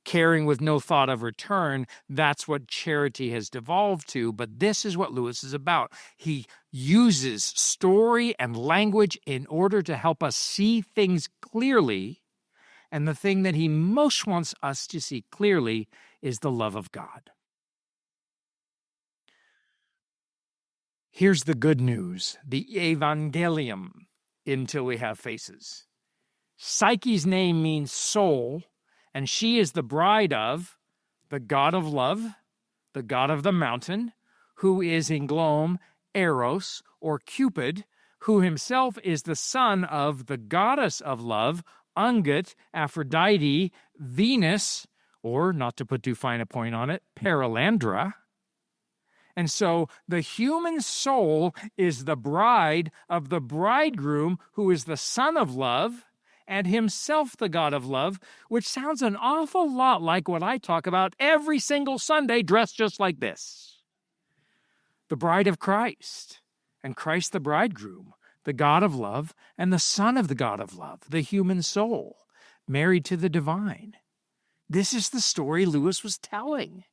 Caring with no thought of return, that's what charity has devolved to, but this is what Lewis is about. He uses story and language in order to help us see things clearly, and the thing that he most wants us to see clearly is the love of God. Here's the good news, the Evangelium, until we have faces. Psyche's name means soul, and she is the bride of the God of love, the God of the mountain, who is in Glom, Eros, or Cupid, who himself is the son of the goddess of love, Ungut, Aphrodite, Venus, or, not to put too fine a point on it, Paralandra. And so the human soul is the bride of the bridegroom, who is the son of love, and himself the God of love, which sounds an awful lot like what I talk about every single Sunday dressed just like this. The bride of Christ, and Christ the bridegroom, the God of love, and the son of the God of love, the human soul, married to the divine. This is the story Lewis was telling.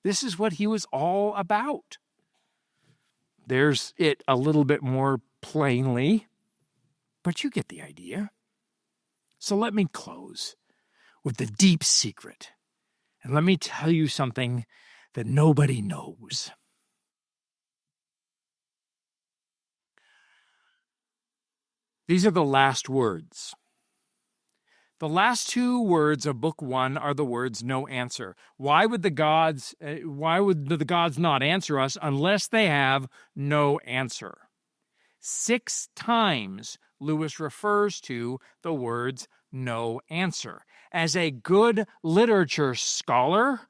This is what he was all about. There's it a little bit more plainly, but you get the idea. So let me close with the deep secret, and let me tell you something that nobody knows. These are the last words. The last two words of Book 1 are the words "no answer." Why would the gods not answer us unless they have no answer? 6 times Lewis refers to the words "no answer." As a good literature scholar,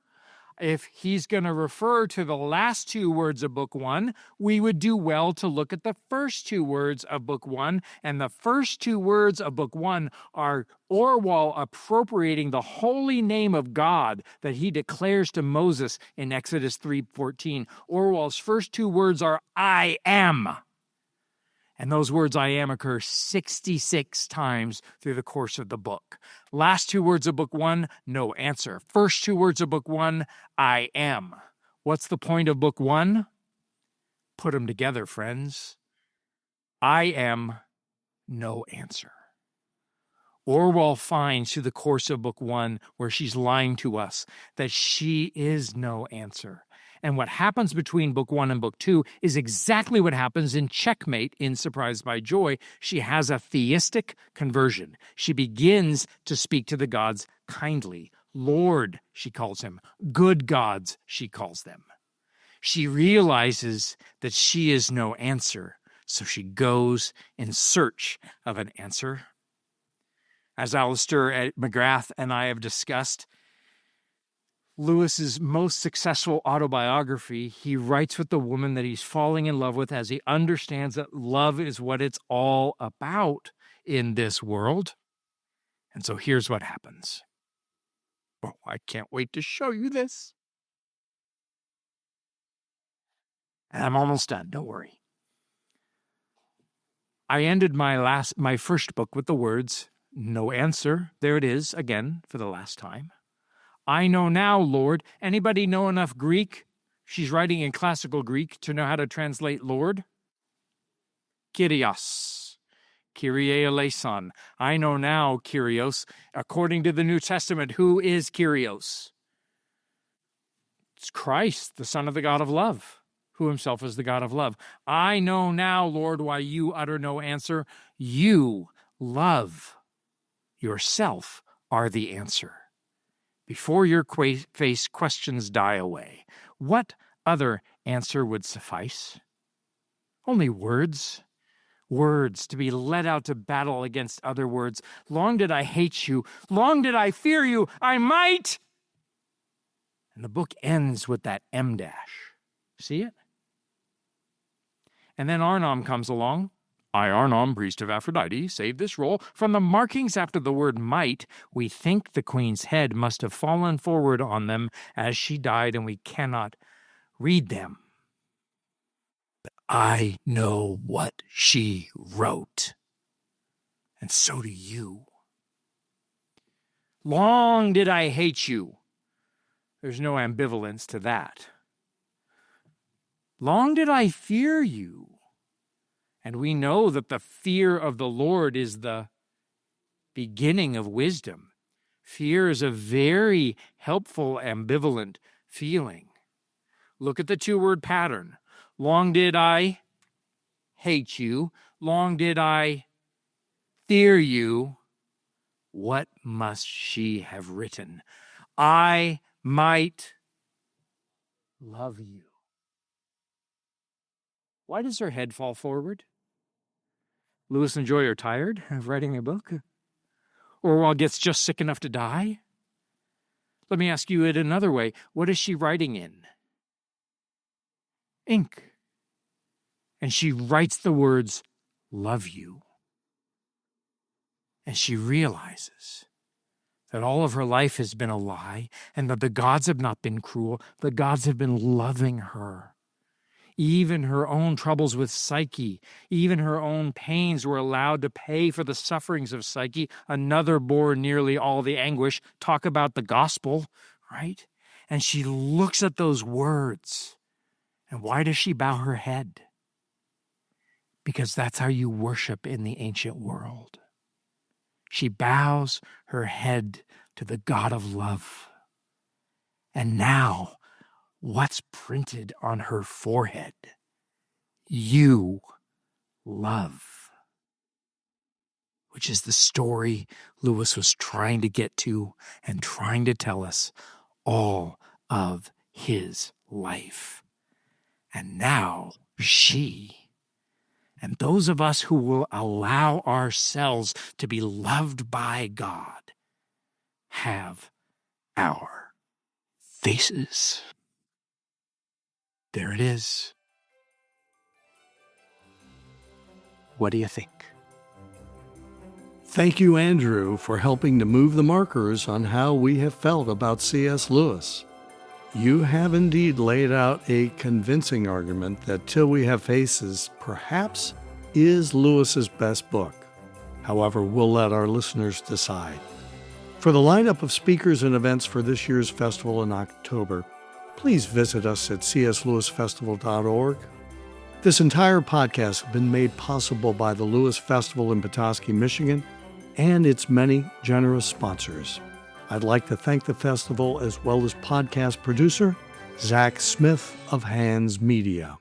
if he's going to refer to the last 2 words of Book 1, we would do well to look at the first 2 words of Book 1. And the first 2 words of Book 1 are Orwell appropriating the holy name of God that he declares to Moses in Exodus 3:14. Orwell's first 2 words are "I am." And those words "I am" occur 66 times through the course of the book. Last 2 words of Book 1, no answer. First 2 words of Book 1, I am. What's the point of Book 1? Put them together, friends. I am, no answer. Orwell finds through the course of Book 1, where she's lying to us, that she is no answer. And what happens between Book 1 and Book 2 is exactly what happens in Checkmate in Surprised by Joy. She has a theistic conversion. She begins to speak to the gods kindly. Lord, she calls him. Good gods, she calls them. She realizes that she is no answer, so she goes in search of an answer. As Alistair McGrath and I have discussed, Lewis's most successful autobiography, he writes with the woman that he's falling in love with as he understands that love is what it's all about in this world. And so here's what happens. Oh, I can't wait to show you this. And I'm almost done, don't worry. I ended my first book with the words, no answer. There it is again for the last time. I know now, Lord. Anybody know enough Greek? She's writing in classical Greek to know how to translate Lord. Kyrios. Kyrie eleison. I know now, Kyrios. According to the New Testament, who is Kyrios? It's Christ, the Son of the God of love, who himself is the God of love. I know now, Lord, why you utter no answer. You, love, yourself are the answer. Before your face questions die away, what other answer would suffice? Only words. Words to be led out to battle against other words. Long did I hate you. Long did I fear you. I might. And the book ends with that M dash. See it? And then Arnom comes along. I, Arnom, priest of Aphrodite, save this roll. From the markings after the word might, we think the queen's head must have fallen forward on them as she died, and we cannot read them. But I know what she wrote, and so do you. Long did I hate you. There's no ambivalence to that. Long did I fear you. And we know that the fear of the Lord is the beginning of wisdom. Fear is a very helpful, ambivalent feeling. Look at the 2-word pattern. Long did I hate you. Long did I fear you. What must she have written? I might love you. Why does her head fall forward? Lewis and Joy are tired of writing a book? Or while gets just sick enough to die? Let me ask you it another way. What is she writing in? Ink. And she writes the words, love you. And she realizes that all of her life has been a lie and that the gods have not been cruel. The gods have been loving her. Even her own troubles with Psyche, even her own pains were allowed to pay for the sufferings of Psyche. Another bore nearly all the anguish. Talk about the gospel, right? And she looks at those words. And why does she bow her head? Because that's how you worship in the ancient world. She bows her head to the God of love. And now, what's printed on her forehead? You love. Which is the story Lewis was trying to get to and trying to tell us all of his life. And now she, and those of us who will allow ourselves to be loved by God, have our faces. There it is. What do you think? Thank you, Andrew, for helping to move the markers on how we have felt about C.S. Lewis. You have indeed laid out a convincing argument that Till We Have Faces perhaps is Lewis's best book. However, we'll let our listeners decide. For the lineup of speakers and events for this year's festival in October, please visit us at cslewisfestival.org. This entire podcast has been made possible by the Lewis Festival in Petoskey, Michigan, and its many generous sponsors. I'd like to thank the festival as well as podcast producer Zach Smith of Hands Media.